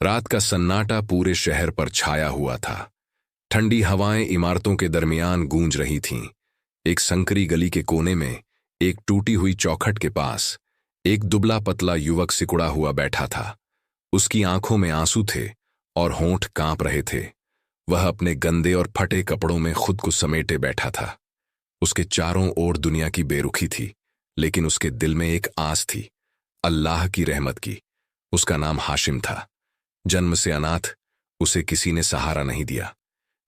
रात का सन्नाटा पूरे शहर पर छाया हुआ था। ठंडी हवाएं इमारतों के दरमियान गूंज रही थीं। एक संकरी गली के कोने में, एक टूटी हुई चौखट के पास, एक दुबला पतला युवक सिकुड़ा हुआ बैठा था। उसकी आंखों में आंसू थे और होंठ कांप रहे थे। वह अपने गंदे और फटे कपड़ों में खुद को समेटे बैठा था। उसके चारों ओर दुनिया की बेरुखी थी, लेकिन उसके दिल में एक आस थी, अल्लाह की रहमत की। उसका नाम हाशिम था। जन्म से अनाथ, उसे किसी ने सहारा नहीं दिया।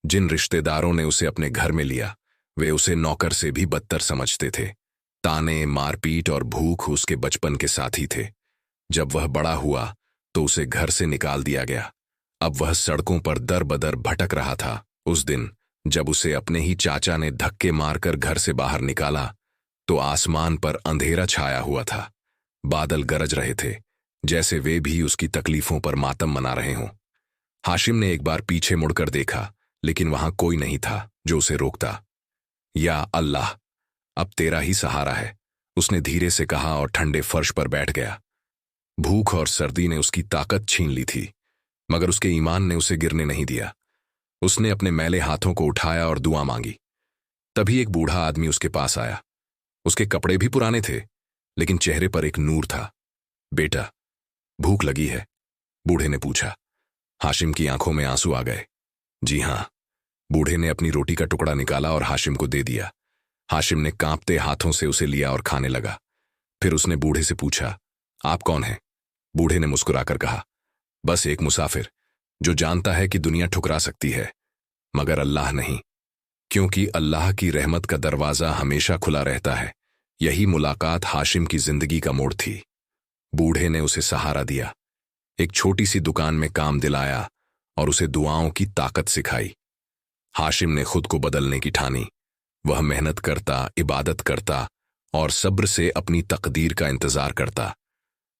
जिन रिश्तेदारों ने उसे अपने घर में लिया, वे उसे नौकर से भी बदतर समझते थे। ताने, मारपीट और भूख उसके बचपन के साथी थे। जब वह बड़ा हुआ तो उसे घर से निकाल दिया गया। अब वह सड़कों पर दर बदर भटक रहा था। उस दिन जब उसे अपने ही चाचा ने धक्के मारकर घर से बाहर निकाला, तो आसमान पर अंधेरा छाया हुआ था। बादल गरज रहे थे, जैसे वे भी उसकी तकलीफों पर मातम मना रहे हों। हाशिम ने एक बार पीछे मुड़कर देखा, लेकिन वहां कोई नहीं था जो उसे रोकता। या अल्लाह, अब तेरा ही सहारा है, उसने धीरे से कहा और ठंडे फर्श पर बैठ गया। भूख और सर्दी ने उसकी ताकत छीन ली थी, मगर उसके ईमान ने उसे गिरने नहीं दिया। उसने अपने मैले हाथों को उठाया और दुआ मांगी। तभी एक बूढ़ा आदमी उसके पास आया। उसके कपड़े भी पुराने थे, लेकिन चेहरे पर एक नूर था। बेटा, भूख लगी है? बूढ़े ने पूछा। हाशिम की आंखों में आंसू आ गए। जी हां। बूढ़े ने अपनी रोटी का टुकड़ा निकाला और हाशिम को दे दिया। हाशिम ने कांपते हाथों से उसे लिया और खाने लगा। फिर उसने बूढ़े से पूछा, आप कौन हैं? बूढ़े ने मुस्कुराकर कहा, बस एक मुसाफिर, जो जानता है कि दुनिया ठुकरा सकती है, मगर अल्लाह नहीं, क्योंकि अल्लाह की रहमत का दरवाजा हमेशा खुला रहता है। यही मुलाकात हाशिम की जिंदगी का मोड़ थी। बूढ़े ने उसे सहारा दिया, एक छोटी सी दुकान में काम दिलाया और उसे दुआओं की ताकत सिखाई। हाशिम ने खुद को बदलने की ठानी। वह मेहनत करता, इबादत करता और सब्र से अपनी तकदीर का इंतजार करता।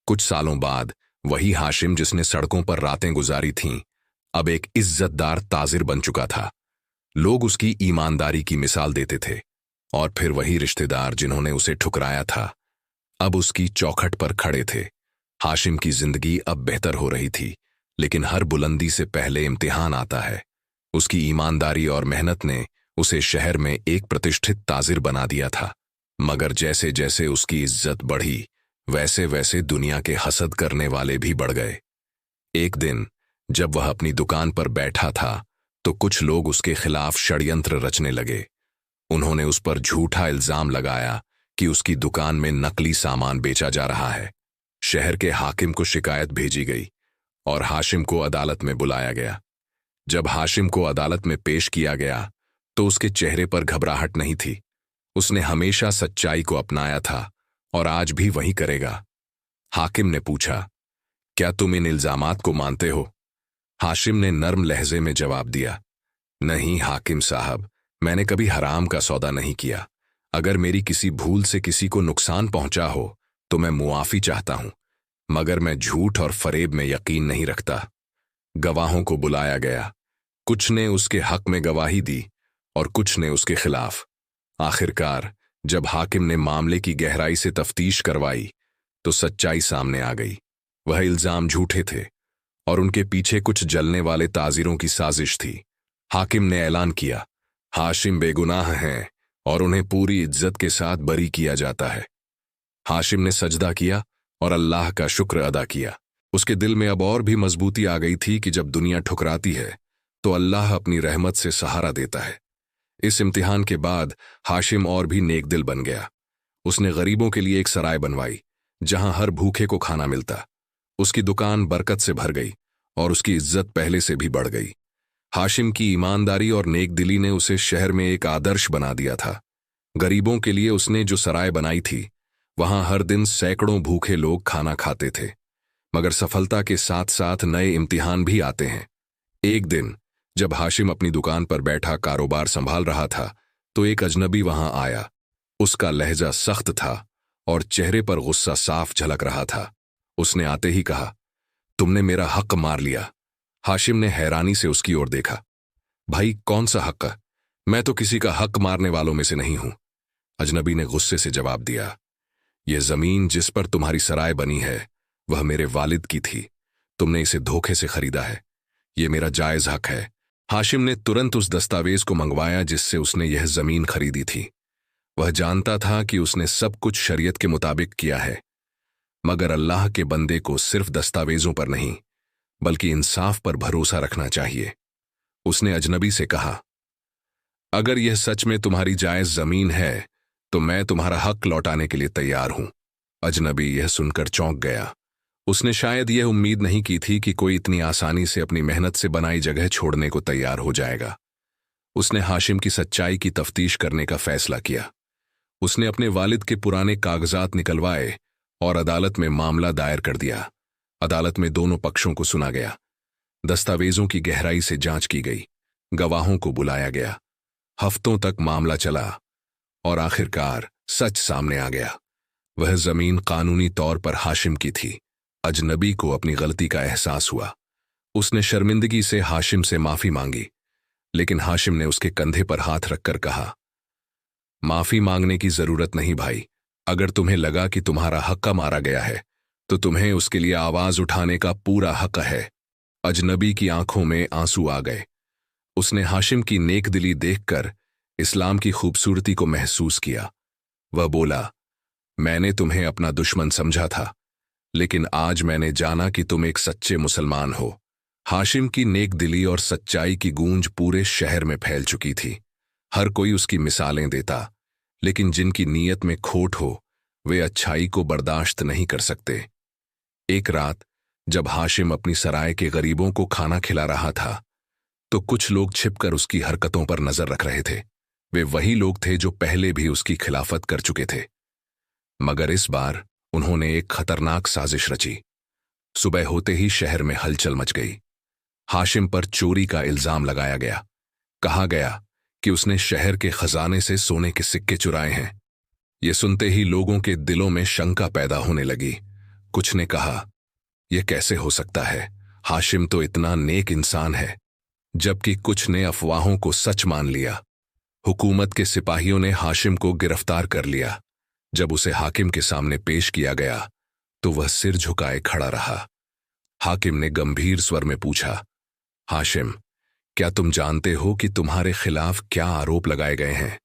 कुछ सालों बाद वही हाशिम जिसने सड़कों पर रातें गुजारी थीं, अब एक इज्जतदार ताजिर बन चुका था। लोग उसकी ईमानदारी की मिसाल देते थे। और फिर वही रिश्तेदार जिन्होंने उसे ठुकराया था, अब उसकी चौखट पर खड़े थे। हाशिम की जिंदगी अब बेहतर हो रही थी, लेकिन हर बुलंदी से पहले इम्तिहान आता है। उसकी ईमानदारी और मेहनत ने उसे शहर में एक प्रतिष्ठित ताजिर बना दिया था, मगर जैसे जैसे उसकी इज्जत बढ़ी, वैसे वैसे दुनिया के हसद करने वाले भी बढ़ गए। एक दिन जब वह अपनी दुकान पर बैठा था, तो कुछ लोग उसके खिलाफ षड्यंत्र रचने लगे। उन्होंने उस पर झूठा इल्जाम लगाया कि उसकी दुकान में नकली सामान बेचा जा रहा है। शहर के हाकिम को शिकायत भेजी गई और हाशिम को अदालत में बुलाया गया। जब हाशिम को अदालत में पेश किया गया, तो उसके चेहरे पर घबराहट नहीं थी। उसने हमेशा सच्चाई को अपनाया था और आज भी वही करेगा। हाकिम ने पूछा, क्या तुम इन इल्जामात को मानते हो? हाशिम ने नर्म लहजे में जवाब दिया, नहीं हाकिम साहब, मैंने कभी हराम का सौदा नहीं किया। अगर मेरी किसी भूल से किसी को नुकसान पहुंचा हो तो मैं मुआफी चाहता हूं, मगर मैं झूठ और फरेब में यकीन नहीं रखता। गवाहों को बुलाया गया। कुछ ने उसके हक में गवाही दी और कुछ ने उसके खिलाफ। आखिरकार जब हाकिम ने मामले की गहराई से तफ्तीश करवाई, तो सच्चाई सामने आ गई। वह इल्जाम झूठे थे और उनके पीछे कुछ जलने वाले ताजिरों की साजिश थी। हाकिम ने ऐलान किया, हाशिम बेगुनाह हैं और उन्हें पूरी इज्जत के साथ बरी किया जाता है। हाशिम ने सजदा किया और अल्लाह का शुक्र अदा किया। उसके दिल में अब और भी मजबूती आ गई थी कि जब दुनिया ठुकराती है तो अल्लाह अपनी रहमत से सहारा देता है। इस इम्तिहान के बाद हाशिम और भी नेकदिल बन गया। उसने गरीबों के लिए एक सराय बनवाई, जहां हर भूखे को खाना मिलता। उसकी दुकान बरकत से भर गई और उसकी इज्जत पहले से भी बढ़ गई। हाशिम की ईमानदारी और नेकदिली ने उसे शहर में एक आदर्श बना दिया था। गरीबों के लिए उसने जो सराय बनाई थी, वहां हर दिन सैकड़ों भूखे लोग खाना खाते थे। मगर सफलता के साथ साथ नए इम्तिहान भी आते हैं। एक दिन जब हाशिम अपनी दुकान पर बैठा कारोबार संभाल रहा था, तो एक अजनबी वहां आया। उसका लहजा सख्त था और चेहरे पर गुस्सा साफ झलक रहा था। उसने आते ही कहा, तुमने मेरा हक मार लिया। हाशिम ने हैरानी से उसकी ओर देखा। भाई, कौन सा हक? मैं तो किसी का हक मारने वालों में से नहीं हूं। अजनबी ने गुस्से से जवाब दिया, यह जमीन जिस पर तुम्हारी सराय बनी है, वह मेरे वालिद की थी। तुमने इसे धोखे से खरीदा है। ये मेरा जायज हक है। हाशिम ने तुरंत उस दस्तावेज को मंगवाया जिससे उसने यह जमीन खरीदी थी। वह जानता था कि उसने सब कुछ शरीयत के मुताबिक किया है, मगर अल्लाह के बंदे को सिर्फ दस्तावेजों पर नहीं बल्कि इंसाफ पर भरोसा रखना चाहिए। उसने अजनबी से कहा, अगर यह सच में तुम्हारी जायज जमीन है तो मैं तुम्हारा हक लौटाने के लिए तैयार हूं। अजनबी यह सुनकर चौंक गया। उसने शायद यह उम्मीद नहीं की थी कि कोई इतनी आसानी से अपनी मेहनत से बनाई जगह छोड़ने को तैयार हो जाएगा। उसने हाशिम की सच्चाई की तफ्तीश करने का फैसला किया। उसने अपने वालिद के पुराने कागजात निकलवाए और अदालत में मामला दायर कर दिया। अदालत में दोनों पक्षों को सुना गया। दस्तावेजों की गहराई से जांच की गई। गवाहों को बुलाया गया। हफ्तों तक मामला चला और आखिरकार सच सामने आ गया। वह जमीन कानूनी तौर पर हाशिम की थी। अजनबी को अपनी गलती का एहसास हुआ। उसने शर्मिंदगी से हाशिम से माफी मांगी, लेकिन हाशिम ने उसके कंधे पर हाथ रखकर कहा, माफी मांगने की जरूरत नहीं भाई। अगर तुम्हें लगा कि तुम्हारा हक्का मारा गया है तो तुम्हें उसके लिए आवाज उठाने का पूरा हक है। अजनबी की आंखों में आंसू आ गए। उसने हाशिम की नेकदिली देखकर इस्लाम की खूबसूरती को महसूस किया। वह बोला, मैंने तुम्हें अपना दुश्मन समझा था, लेकिन आज मैंने जाना कि तुम एक सच्चे मुसलमान हो। हाशिम की नेकदिली और सच्चाई की गूंज पूरे शहर में फैल चुकी थी। हर कोई उसकी मिसालें देता, लेकिन जिनकी नीयत में खोट हो वे अच्छाई को बर्दाश्त नहीं कर सकते। एक रात जब हाशिम अपनी सराय के गरीबों को खाना खिला रहा था तो कुछ लोग छिपकर उसकी हरकतों पर नजर रख रहे थे। वे वही लोग थे जो पहले भी उसकी खिलाफत कर चुके थे, मगर इस बार उन्होंने एक खतरनाक साजिश रची। सुबह होते ही शहर में हलचल मच गई। हाशिम पर चोरी का इल्जाम लगाया गया। कहा गया कि उसने शहर के खजाने से सोने के सिक्के चुराए हैं। यह सुनते ही लोगों के दिलों में शंका पैदा होने लगी। कुछ ने कहा, यह कैसे हो सकता है, हाशिम तो इतना नेक इंसान है। जबकि कुछ ने अफवाहों को सच मान लिया। हुकूमत के सिपाहियों ने हाशिम को गिरफ्तार कर लिया। जब उसे हाकिम के सामने पेश किया गया तो वह सिर झुकाए खड़ा रहा। हाकिम ने गंभीर स्वर में पूछा, हाशिम, क्या तुम जानते हो कि तुम्हारे खिलाफ क्या आरोप लगाए गए हैं?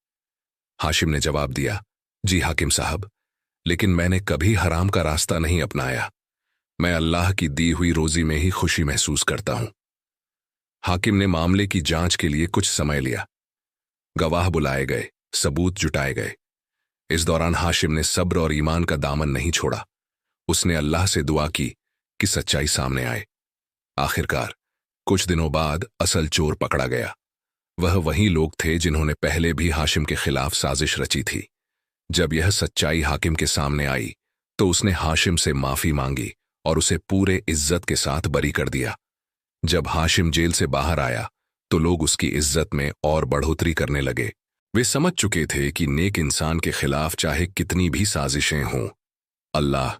हाशिम ने जवाब दिया, जी हाकिम साहब, लेकिन मैंने कभी हराम का रास्ता नहीं अपनाया। मैं अल्लाह की दी हुई रोजी में ही खुशी महसूस करता हूं। हाकिम ने मामले की जांच के लिए कुछ समय लिया। गवाह बुलाए गए, सबूत जुटाए गए। इस दौरान हाशिम ने सब्र और ईमान का दामन नहीं छोड़ा। उसने अल्लाह से दुआ की कि सच्चाई सामने आए। आखिरकार कुछ दिनों बाद असल चोर पकड़ा गया। वह वही लोग थे जिन्होंने पहले भी हाशिम के खिलाफ साजिश रची थी। जब यह सच्चाई हाकिम के सामने आई तो उसने हाशिम से माफी मांगी और उसे पूरे इज्जत के साथ बरी कर दिया। जब हाशिम जेल से बाहर आया तो लोग उसकी इज्जत में और बढ़ोतरी करने लगे। वे समझ चुके थे कि नेक इंसान के खिलाफ चाहे कितनी भी साजिशें हों, अल्लाह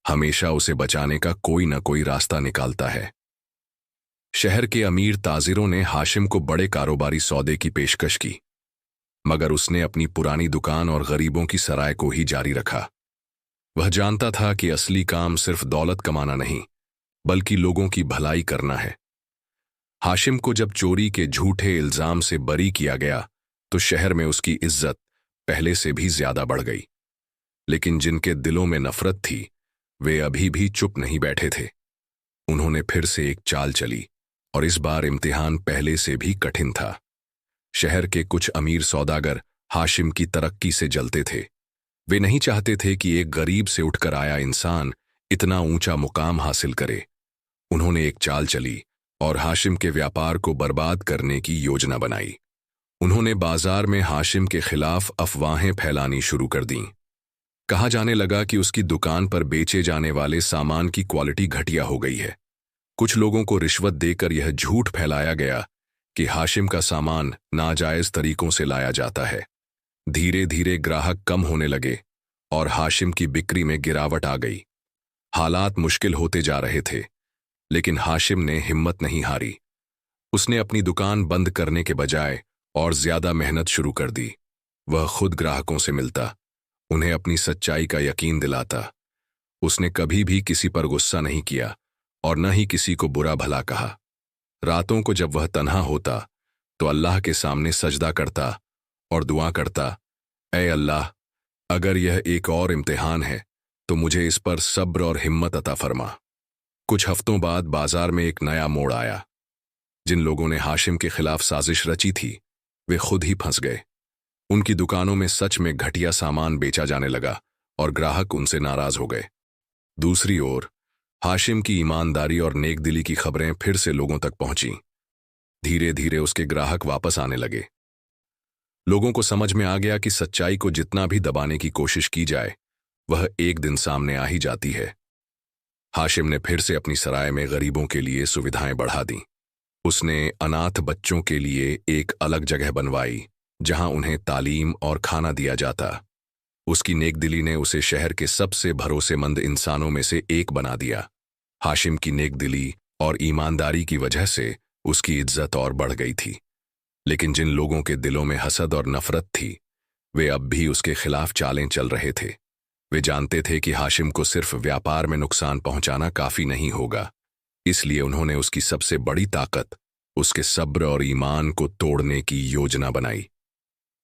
हमेशा उसे बचाने का कोई न कोई रास्ता निकालता है। शहर के अमीर ताजिरों ने हाशिम को बड़े कारोबारी सौदे की पेशकश की, मगर उसने अपनी पुरानी दुकान और गरीबों की सराय को ही जारी रखा। वह जानता था कि असली काम सिर्फ दौलत कमाना नहीं बल्कि लोगों की भलाई करना है। हाशिम को जब चोरी के झूठे इल्जाम से बरी किया गया तो शहर में उसकी इज्जत पहले से भी ज्यादा बढ़ गई। लेकिन जिनके दिलों में नफरत थी वे अभी भी चुप नहीं बैठे थे। उन्होंने फिर से एक चाल चली और इस बार इम्तिहान पहले से भी कठिन था। शहर के कुछ अमीर सौदागर हाशिम की तरक्की से जलते थे। वे नहीं चाहते थे कि एक गरीब से उठकर आया इंसान इतना ऊंचा मुकाम हासिल करे। उन्होंने एक चाल चली और हाशिम के व्यापार को बर्बाद करने की योजना बनाई। उन्होंने बाजार में हाशिम के खिलाफ अफवाहें फैलानी शुरू कर दीं। कहा जाने लगा कि उसकी दुकान पर बेचे जाने वाले सामान की क्वालिटी घटिया हो गई है। कुछ लोगों को रिश्वत देकर यह झूठ फैलाया गया कि हाशिम का सामान नाजायज तरीकों से लाया जाता है। धीरे धीरे ग्राहक कम होने लगे और हाशिम की बिक्री में गिरावट आ गई। हालात मुश्किल होते जा रहे थे, लेकिन हाशिम ने हिम्मत नहीं हारी। उसने अपनी दुकान बंद करने के बजाय और ज्यादा मेहनत शुरू कर दी। वह खुद ग्राहकों से मिलता, उन्हें अपनी सच्चाई का यकीन दिलाता। उसने कभी भी किसी पर गुस्सा नहीं किया और न ही किसी को बुरा भला कहा। रातों को जब वह तन्हा होता तो अल्लाह के सामने सजदा करता और दुआ करता, ऐ अल्लाह, अगर यह एक और इम्तिहान है तो मुझे इस पर सब्र और हिम्मत अता फरमा। कुछ हफ्तों बाद बाजार में एक नया मोड़ आया। जिन लोगों ने हाशिम के खिलाफ साजिश रची थी वे खुद ही फंस गए। उनकी दुकानों में सच में घटिया सामान बेचा जाने लगा और ग्राहक उनसे नाराज हो गए। दूसरी ओर हाशिम की ईमानदारी और नेकदिली की खबरें फिर से लोगों तक पहुंची। धीरे धीरे उसके ग्राहक वापस आने लगे। लोगों को समझ में आ गया कि सच्चाई को जितना भी दबाने की कोशिश की जाए वह एक दिन सामने आ ही जाती है। हाशिम ने फिर से अपनी सराय में गरीबों के लिए सुविधाएं बढ़ा दी। उसने अनाथ बच्चों के लिए एक अलग जगह बनवाई जहां उन्हें तालीम और खाना दिया जाता। उसकी नेकदिली ने उसे शहर के सबसे भरोसेमंद इंसानों में से एक बना दिया। हाशिम की नेकदिली और ईमानदारी की वजह से उसकी इज्जत और बढ़ गई थी। लेकिन जिन लोगों के दिलों में हसद और नफरत थी वे अब भी उसके खिलाफ चालें चल रहे थे। वे जानते थे कि हाशिम को सिर्फ व्यापार में नुकसान पहुंचाना काफी नहीं होगा, इसलिए उन्होंने उसकी सबसे बड़ी ताकत, उसके सब्र और ईमान को तोड़ने की योजना बनाई।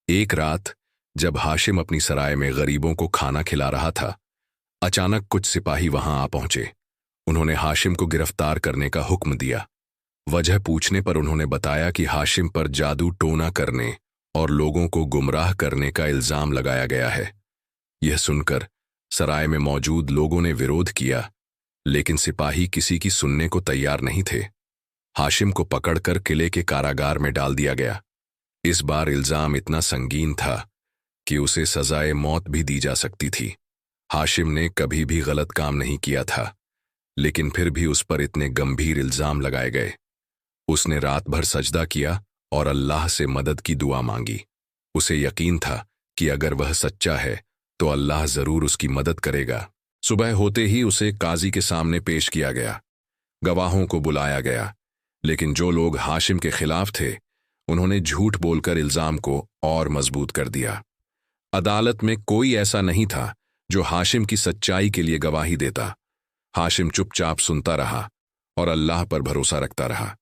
एक रात जब हाशिम अपनी सराय में गरीबों को खाना खिला रहा था, अचानक कुछ सिपाही वहां आ पहुंचे। उन्होंने हाशिम को गिरफ्तार करने का हुक्म दिया। वजह पूछने पर उन्होंने बताया कि हाशिम पर जादू टोना करने और लोगों को गुमराह करने का इल्जाम लगाया गया है। यह सुनकर सराय में मौजूद लोगों ने विरोध किया, लेकिन सिपाही किसी की सुनने को तैयार नहीं थे। हाशिम को पकड़कर किले के कारागार में डाल दिया गया। इस बार इल्जाम इतना संगीन था कि उसे सजाए मौत भी दी जा सकती थी। हाशिम ने कभी भी गलत काम नहीं किया था, लेकिन फिर भी उस पर इतने गंभीर इल्जाम लगाए गए। उसने रात भर सजदा किया और अल्लाह से मदद की दुआ मांगी। उसे यकीन था कि अगर वह सच्चा है तो अल्लाह जरूर उसकी मदद करेगा। सुबह होते ही उसे काजी के सामने पेश किया गया। गवाहों को बुलाया गया, लेकिन जो लोग हाशिम के खिलाफ थे उन्होंने झूठ बोलकर इल्जाम को और मजबूत कर दिया। अदालत में कोई ऐसा नहीं था जो हाशिम की सच्चाई के लिए गवाही देता। हाशिम चुपचाप सुनता रहा और अल्लाह पर भरोसा रखता रहा।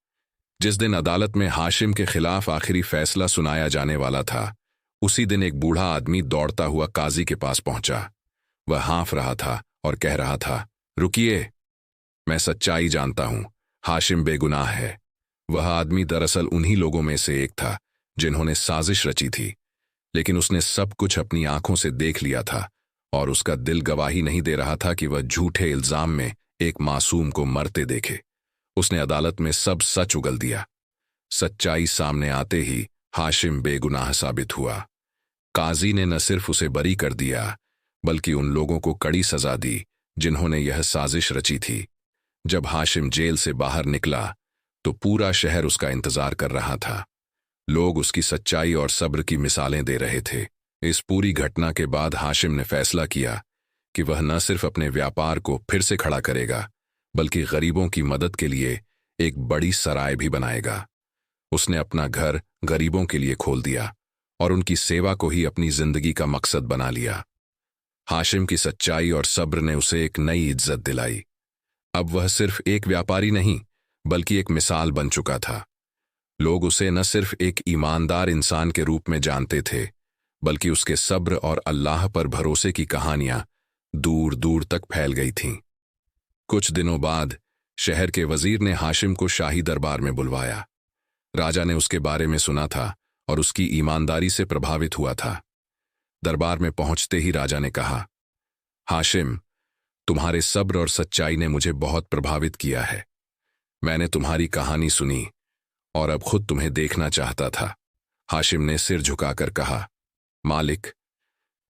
जिस दिन अदालत में हाशिम के खिलाफ आखिरी फैसला सुनाया जाने वाला था, उसी दिन एक बूढ़ा आदमी दौड़ता हुआ काजी के पास पहुंचा। वह हाँफ रहा था और कह रहा था, रुकिए, मैं सच्चाई जानता हूं, हाशिम बेगुनाह है। वह आदमी दरअसल उन्हीं लोगों में से एक था जिन्होंने साजिश रची थी, लेकिन उसने सब कुछ अपनी आंखों से देख लिया था और उसका दिल गवाही नहीं दे रहा था कि वह झूठे इल्जाम में एक मासूम को मरते देखे। उसने अदालत में सब सच उगल दिया। सच्चाई सामने आते ही हाशिम बेगुनाह साबित हुआ। काजी ने न सिर्फ उसे बरी कर दिया, बल्कि उन लोगों को कड़ी सजा दी जिन्होंने यह साजिश रची थी। जब हाशिम जेल से बाहर निकला तो पूरा शहर उसका इंतजार कर रहा था। लोग उसकी सच्चाई और सब्र की मिसालें दे रहे थे। इस पूरी घटना के बाद हाशिम ने फैसला किया कि वह न सिर्फ अपने व्यापार को फिर से खड़ा करेगा, बल्कि गरीबों की मदद के लिए एक बड़ी सराय भी बनाएगा। उसने अपना घर गरीबों के लिए खोल दिया और उनकी सेवा को ही अपनी जिंदगी का मकसद बना लिया। हाशिम की सच्चाई और सब्र ने उसे एक नई इज्जत दिलाई। अब वह सिर्फ एक व्यापारी नहीं, बल्कि एक मिसाल बन चुका था। लोग उसे न सिर्फ एक ईमानदार इंसान के रूप में जानते थे, बल्कि उसके सब्र और अल्लाह पर भरोसे की कहानियां दूर दूर तक फैल गई थीं। कुछ दिनों बाद शहर के वजीर ने हाशिम को शाही दरबार में बुलवाया। राजा ने उसके बारे में सुना था और उसकी ईमानदारी से प्रभावित हुआ था। दरबार में पहुंचते ही राजा ने कहा, हाशिम, तुम्हारे सब्र और सच्चाई ने मुझे बहुत प्रभावित किया है। मैंने तुम्हारी कहानी सुनी और अब खुद तुम्हें देखना चाहता था। हाशिम ने सिर झुकाकर कहा, मालिक,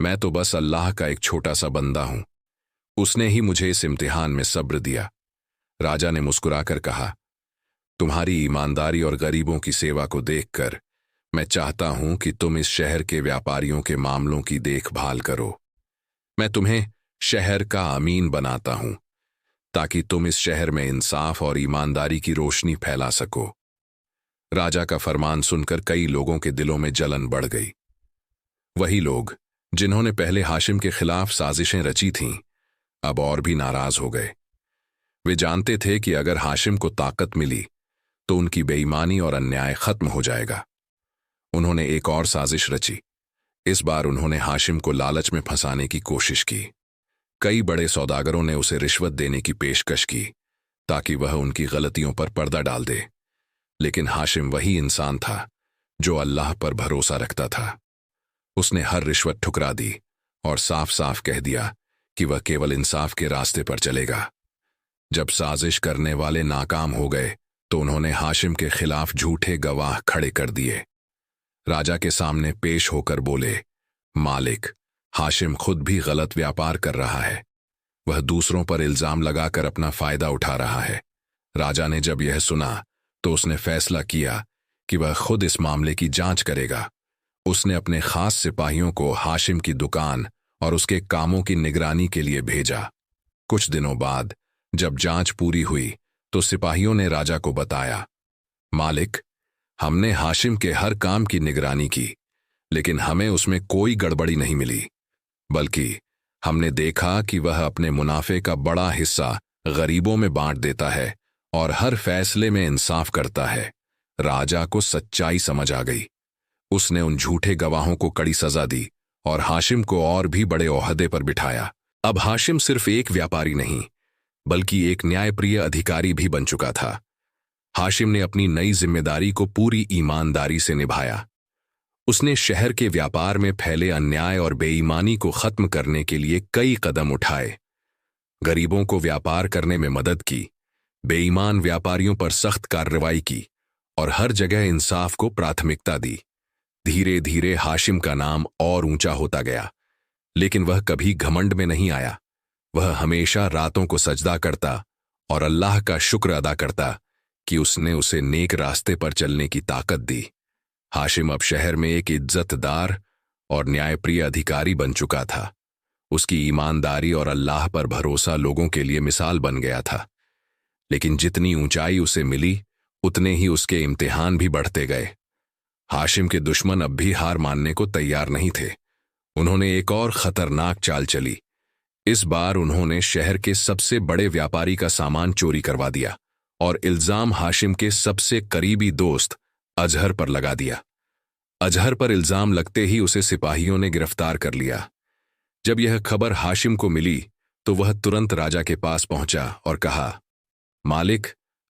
मैं तो बस अल्लाह का एक छोटा सा बंदा हूं। उसने ही मुझे इस इम्तिहान में सब्र दिया। राजा ने मुस्कुराकर कहा, तुम्हारी ईमानदारी और गरीबों की सेवा को देखकर मैं चाहता हूं कि तुम इस शहर के व्यापारियों के मामलों की देखभाल करो। मैं तुम्हें शहर का अमीन बनाता हूं ताकि तुम इस शहर में इंसाफ और ईमानदारी की रोशनी फैला सको। राजा का फरमान सुनकर कई लोगों के दिलों में जलन बढ़ गई। वही लोग जिन्होंने पहले हाशिम के खिलाफ साजिशें रची थीं, अब और भी नाराज हो गए। वे जानते थे कि अगर हाशिम को ताकत मिली तो उनकी बेईमानी और अन्याय खत्म हो जाएगा। उन्होंने एक और साजिश रची। इस बार उन्होंने हाशिम को लालच में फंसाने की कोशिश की। कई बड़े सौदागरों ने उसे रिश्वत देने की पेशकश की ताकि वह उनकी गलतियों पर पर्दा डाल दे, लेकिन हाशिम वही इंसान था जो अल्लाह पर भरोसा रखता था। उसने हर रिश्वत ठुकरा दी और साफ साफ कह दिया कि वह केवल इंसाफ के रास्ते पर चलेगा। जब साजिश करने वाले नाकाम हो गए तो उन्होंने हाशिम के खिलाफ झूठे गवाह खड़े कर दिए। राजा के सामने पेश होकर बोले, मालिक, हाशिम खुद भी गलत व्यापार कर रहा है। वह दूसरों पर इल्जाम लगाकर अपना फायदा उठा रहा है। राजा ने जब यह सुना तो उसने फैसला किया कि वह खुद इस मामले की जांच करेगा। उसने अपने खास सिपाहियों को हाशिम की दुकान और उसके कामों की निगरानी के लिए भेजा। कुछ दिनों बाद जब जांच पूरी हुई तो सिपाहियों ने राजा को बताया, मालिक, हमने हाशिम के हर काम की निगरानी की, लेकिन हमें उसमें कोई गड़बड़ी नहीं मिली, बल्कि हमने देखा कि वह अपने मुनाफे का बड़ा हिस्सा गरीबों में बांट देता है और हर फैसले में इंसाफ करता है। राजा को सच्चाई समझ आ गई। उसने उन झूठे गवाहों को कड़ी सजा दी और हाशिम को और भी बड़े ओहदे पर बिठाया। अब हाशिम सिर्फ एक व्यापारी नहीं, बल्कि एक न्यायप्रिय अधिकारी भी बन चुका था। हाशिम ने अपनी नई जिम्मेदारी को पूरी ईमानदारी से निभाया। उसने शहर के व्यापार में फैले अन्याय और बेईमानी को खत्म करने के लिए कई कदम उठाए। गरीबों को व्यापार करने में मदद की, बेईमान व्यापारियों पर सख्त कार्रवाई की और हर जगह इंसाफ को प्राथमिकता दी। धीरे धीरे हाशिम का नाम और ऊंचा होता गया, लेकिन वह कभी घमंड में नहीं आया। वह हमेशा रातों को सजदा करता और अल्लाह का शुक्र अदा करता कि उसने उसे नेक रास्ते पर चलने की ताकत दी। हाशिम अब शहर में एक इज्जतदार और न्यायप्रिय अधिकारी बन चुका था। उसकी ईमानदारी और अल्लाह पर भरोसा लोगों के लिए मिसाल बन गया था। लेकिन जितनी ऊंचाई उसे मिली, उतने ही उसके इम्तिहान भी बढ़ते गए। हाशिम के दुश्मन अब भी हार मानने को तैयार नहीं थे। उन्होंने एक और खतरनाक चाल चली। इस बार उन्होंने शहर के सबसे बड़े व्यापारी का सामान चोरी करवा दिया और इल्जाम हाशिम के सबसे करीबी दोस्त अजहर पर लगा दिया। अजहर पर इल्जाम लगते ही उसे सिपाहियों ने गिरफ्तार कर लिया। जब यह खबर हाशिम को मिली तो वह तुरंत राजा के पास पहुंचा और कहा, मालिक,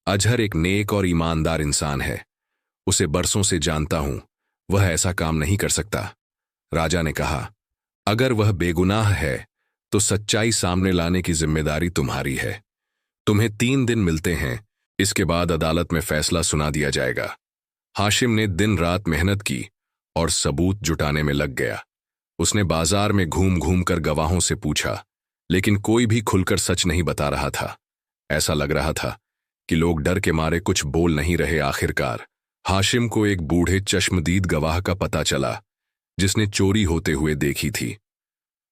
अजहर एक नेक और ईमानदार इंसान है। उसे बरसों से जानता हूं, वह ऐसा काम नहीं कर सकता। राजा ने कहा, अगर वह बेगुनाह है तो सच्चाई सामने लाने की जिम्मेदारी तुम्हारी है। तुम्हें 3 दिन मिलते हैं, इसके बाद अदालत में फैसला सुना दिया जाएगा। हाशिम ने दिन रात मेहनत की और सबूत जुटाने में लग गया। उसने बाजार में घूम घूम कर गवाहों से पूछा, लेकिन कोई भी खुलकर सच नहीं बता रहा था। ऐसा लग रहा था कि लोग डर के मारे कुछ बोल नहीं रहे। आखिरकार हाशिम को एक बूढ़े चश्मदीद गवाह का पता चला, जिसने चोरी होते हुए देखी थी।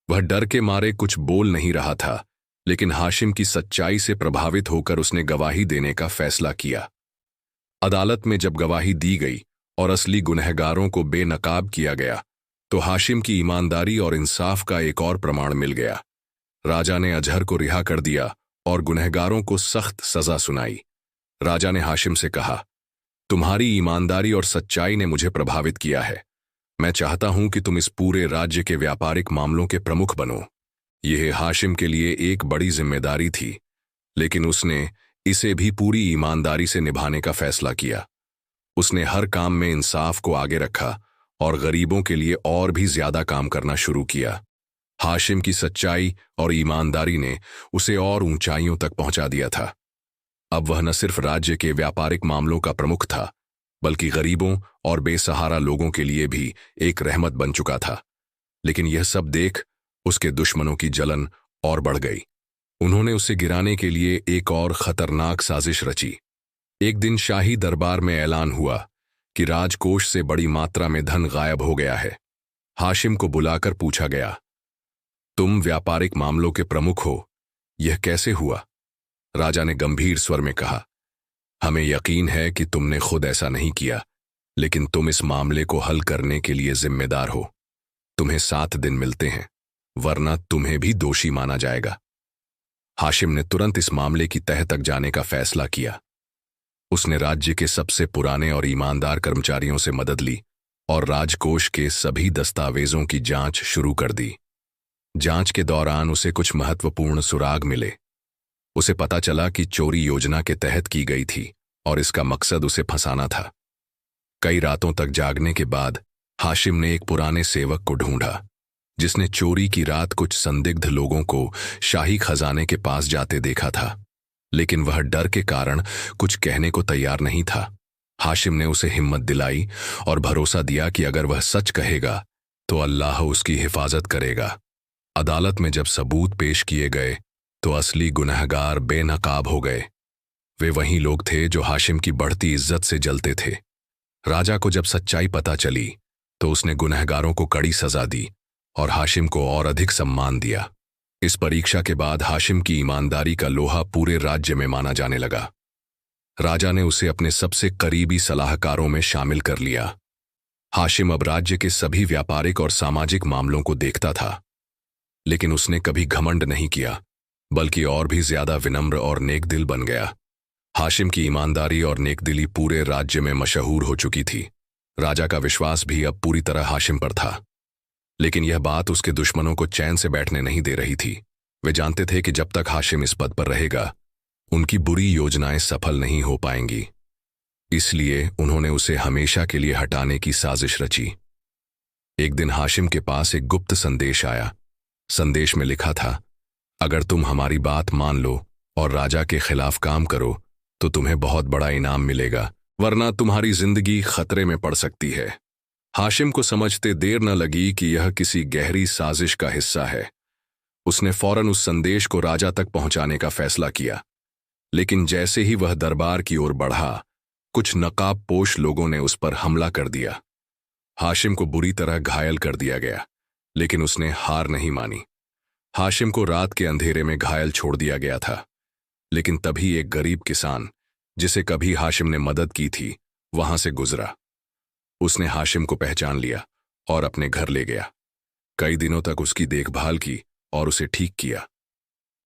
वह डर के मारे कुछ बोल नहीं रहा था, लेकिन हाशिम की सच्चाई से प्रभावित होकर उसने गवाही देने का फैसला किया। अदालत में जब गवाही दी गई और असली गुनहगारों को बेनकाब किया गया, तो हाशिम की ईमानदारी और इंसाफ का एक और प्रमाण मिल गया। राजा ने अजहर को रिहा कर दिया और गुनहगारों को सख्त सजा सुनाई। राजा ने हाशिम से कहा, तुम्हारी ईमानदारी और सच्चाई ने मुझे प्रभावित किया है। मैं चाहता हूं कि तुम इस पूरे राज्य के व्यापारिक मामलों के प्रमुख बनो। यह हाशिम के लिए एक बड़ी जिम्मेदारी थी, लेकिन उसने इसे भी पूरी ईमानदारी से निभाने का फैसला किया। उसने हर काम में इंसाफ को आगे रखा और गरीबों के लिए और भी ज्यादा काम करना शुरू किया। हाशिम की सच्चाई और ईमानदारी ने उसे और ऊंचाइयों तक पहुंचा दिया था। अब वह न सिर्फ राज्य के व्यापारिक मामलों का प्रमुख था, बल्कि गरीबों और बेसहारा लोगों के लिए भी एक रहमत बन चुका था। लेकिन यह सब देख उसके दुश्मनों की जलन और बढ़ गई। उन्होंने उसे गिराने के लिए एक और खतरनाक साजिश रची। एक दिन शाही दरबार में ऐलान हुआ कि राजकोष से बड़ी मात्रा में धन गायब हो गया है। हाशिम को बुलाकर पूछा गया, तुम व्यापारिक मामलों के प्रमुख हो, यह कैसे हुआ? राजा ने गंभीर स्वर में कहा, हमें यकीन है कि तुमने खुद ऐसा नहीं किया, लेकिन तुम इस मामले को हल करने के लिए जिम्मेदार हो। तुम्हें 7 दिन मिलते हैं, वरना तुम्हें भी दोषी माना जाएगा। हाशिम ने तुरंत इस मामले की तह तक जाने का फैसला किया। उसने राज्य के सबसे पुराने और ईमानदार कर्मचारियों से मदद ली और राजकोष के सभी दस्तावेजों की जांच शुरू कर दी। जांच के दौरान उसे कुछ महत्वपूर्ण सुराग मिले। उसे पता चला कि चोरी योजना के तहत की गई थी और इसका मकसद उसे फंसाना था। कई रातों तक जागने के बाद हाशिम ने एक पुराने सेवक को ढूंढा जिसने चोरी की रात कुछ संदिग्ध लोगों को शाही खजाने के पास जाते देखा था, लेकिन वह डर के कारण कुछ कहने को तैयार नहीं था। हाशिम ने उसे हिम्मत दिलाई और भरोसा दिया कि अगर वह सच कहेगा तो अल्लाह उसकी हिफाजत करेगा। अदालत में जब सबूत पेश किए गए तो असली गुनहगार बेनकाब हो गए। वे वही लोग थे जो हाशिम की बढ़ती इज्जत से जलते थे। राजा को जब सच्चाई पता चली तो उसने गुनहगारों को कड़ी सजा दी और हाशिम को और अधिक सम्मान दिया। इस परीक्षा के बाद हाशिम की ईमानदारी का लोहा पूरे राज्य में माना जाने लगा। राजा ने उसे अपने सबसे करीबी सलाहकारों में शामिल कर लिया। हाशिम अब राज्य के सभी व्यापारिक और सामाजिक मामलों को देखता था, लेकिन उसने कभी घमंड नहीं किया, बल्कि और भी ज्यादा विनम्र और नेकदिल बन गया। हाशिम की ईमानदारी और नेकदिली पूरे राज्य में मशहूर हो चुकी थी। राजा का विश्वास भी अब पूरी तरह हाशिम पर था, लेकिन यह बात उसके दुश्मनों को चैन से बैठने नहीं दे रही थी। वे जानते थे कि जब तक हाशिम इस पद पर रहेगा उनकी बुरी योजनाएं सफल नहीं हो पाएंगी। इसलिए उन्होंने उसे हमेशा के लिए हटाने की साजिश रची। एक दिन हाशिम के पास एक गुप्त संदेश आया। संदेश में लिखा था, अगर तुम हमारी बात मान लो और राजा के खिलाफ काम करो तो तुम्हें बहुत बड़ा इनाम मिलेगा, वरना तुम्हारी जिंदगी खतरे में पड़ सकती है। हाशिम को समझते देर न लगी कि यह किसी गहरी साजिश का हिस्सा है। उसने फौरन उस संदेश को राजा तक पहुंचाने का फैसला किया, लेकिन जैसे ही वह दरबार की ओर बढ़ा, कुछ नकाबपोश लोगों ने उस पर हमला कर दिया। हाशिम को बुरी तरह घायल कर दिया गया, लेकिन उसने हार नहीं मानी। हाशिम को रात के अंधेरे में घायल छोड़ दिया गया था, लेकिन तभी एक गरीब किसान जिसे कभी हाशिम ने मदद की थी वहां से गुजरा। उसने हाशिम को पहचान लिया और अपने घर ले गया। कई दिनों तक उसकी देखभाल की और उसे ठीक किया।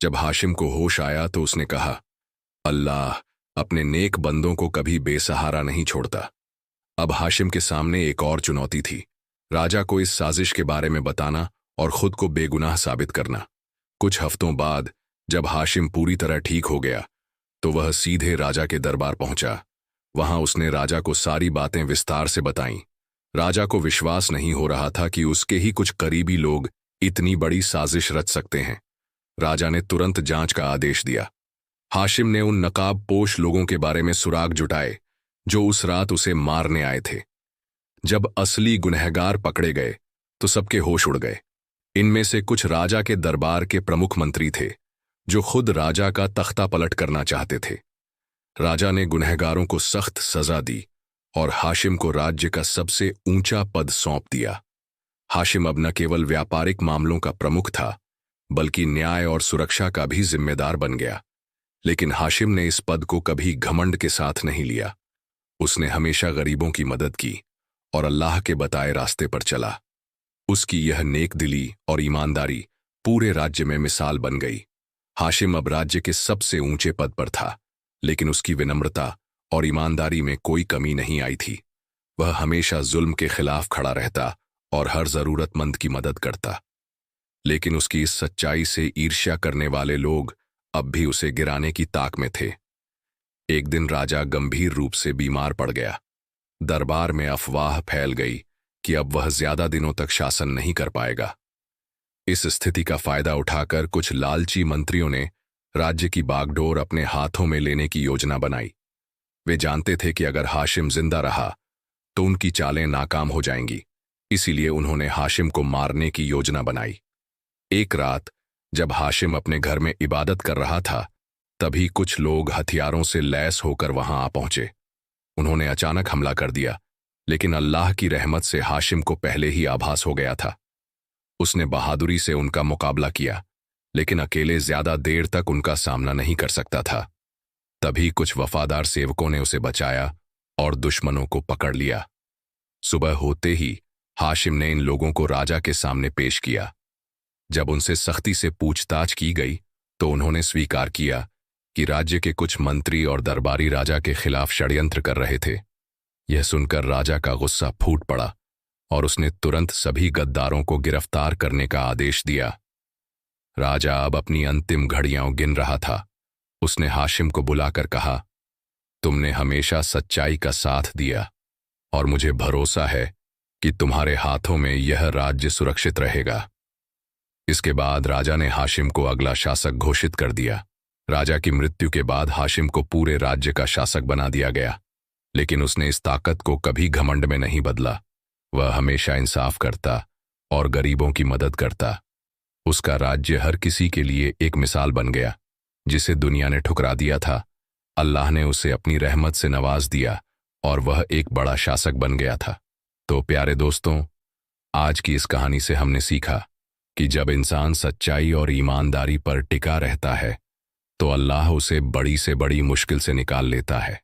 जब हाशिम को होश आया तो उसने कहा, अल्लाह अपने नेक बंदों को कभी बेसहारा नहीं छोड़ता। अब हाशिम के सामने एक और चुनौती थी, राजा को इस साजिश के बारे में बताना और खुद को बेगुनाह साबित करना। कुछ हफ्तों बाद जब हाशिम पूरी तरह ठीक हो गया तो वह सीधे राजा के दरबार पहुंचा। वहां उसने राजा को सारी बातें विस्तार से बताईं। राजा को विश्वास नहीं हो रहा था कि उसके ही कुछ करीबी लोग इतनी बड़ी साजिश रच सकते हैं। राजा ने तुरंत जांच का आदेश दिया। हाशिम ने उन नकाबपोश लोगों के बारे में सुराग जुटाए जो उस रात उसे मारने आए थे। जब असली गुनहगार पकड़े गए तो सबके होश उड़ गए। इनमें से कुछ राजा के दरबार के प्रमुख मंत्री थे जो खुद राजा का तख्ता पलट करना चाहते थे। राजा ने गुनहगारों को सख्त सजा दी और हाशिम को राज्य का सबसे ऊंचा पद सौंप दिया। हाशिम अब न केवल व्यापारिक मामलों का प्रमुख था, बल्कि न्याय और सुरक्षा का भी जिम्मेदार बन गया। लेकिन हाशिम ने इस पद को कभी घमंड के साथ नहीं लिया। उसने हमेशा गरीबों की मदद की और अल्लाह के बताए रास्ते पर चला। उसकी यह नेकदिली और ईमानदारी पूरे राज्य में मिसाल बन गई। हाशिम अब राज्य के सबसे ऊंचे पद पर था, लेकिन उसकी विनम्रता और ईमानदारी में कोई कमी नहीं आई थी। वह हमेशा जुल्म के खिलाफ खड़ा रहता और हर जरूरतमंद की मदद करता। लेकिन उसकी इस सच्चाई से ईर्ष्या करने वाले लोग अब भी उसे गिराने की ताक में थे। एक दिन राजा गंभीर रूप से बीमार पड़ गया। दरबार में अफवाह फैल गई कि अब वह ज्यादा दिनों तक शासन नहीं कर पाएगा। इस स्थिति का फायदा उठाकर कुछ लालची मंत्रियों ने राज्य की बागडोर अपने हाथों में लेने की योजना बनाई। वे जानते थे कि अगर हाशिम जिंदा रहा तो उनकी चालें नाकाम हो जाएंगी, इसीलिए उन्होंने हाशिम को मारने की योजना बनाई। एक रात जब हाशिम अपने घर में इबादत कर रहा था, तभी कुछ लोग हथियारों से लैस होकर वहां आ पहुंचे। उन्होंने अचानक हमला कर दिया, लेकिन अल्लाह की रहमत से हाशिम को पहले ही आभास हो गया था। उसने बहादुरी से उनका मुकाबला किया, लेकिन अकेले ज्यादा देर तक उनका सामना नहीं कर सकता था। तभी कुछ वफादार सेवकों ने उसे बचाया और दुश्मनों को पकड़ लिया। सुबह होते ही हाशिम ने इन लोगों को राजा के सामने पेश किया। जब उनसे सख्ती से पूछताछ की गई तो उन्होंने स्वीकार किया कि राज्य के कुछ मंत्री और दरबारी राजा के खिलाफ षड्यंत्र कर रहे थे। यह सुनकर राजा का गुस्सा फूट पड़ा और उसने तुरंत सभी गद्दारों को गिरफ्तार करने का आदेश दिया। राजा अब अपनी अंतिम घड़ियां गिन रहा था। उसने हाशिम को बुलाकर कहा, तुमने हमेशा सच्चाई का साथ दिया और मुझे भरोसा है कि तुम्हारे हाथों में यह राज्य सुरक्षित रहेगा। इसके बाद राजा ने हाशिम को अगला शासक घोषित कर दिया। राजा की मृत्यु के बाद हाशिम को पूरे राज्य का शासक बना दिया गया, लेकिन उसने इस ताकत को कभी घमंड में नहीं बदला। वह हमेशा इंसाफ करता और गरीबों की मदद करता। उसका राज्य हर किसी के लिए एक मिसाल बन गया। जिसे दुनिया ने ठुकरा दिया था, अल्लाह ने उसे अपनी रहमत से नवाज दिया और वह एक बड़ा शासक बन गया था। तो प्यारे दोस्तों, आज की इस कहानी से हमने सीखा कि जब इंसान सच्चाई और ईमानदारी पर टिका रहता है तो अल्लाह उसे बड़ी से बड़ी मुश्किल से निकाल लेता है।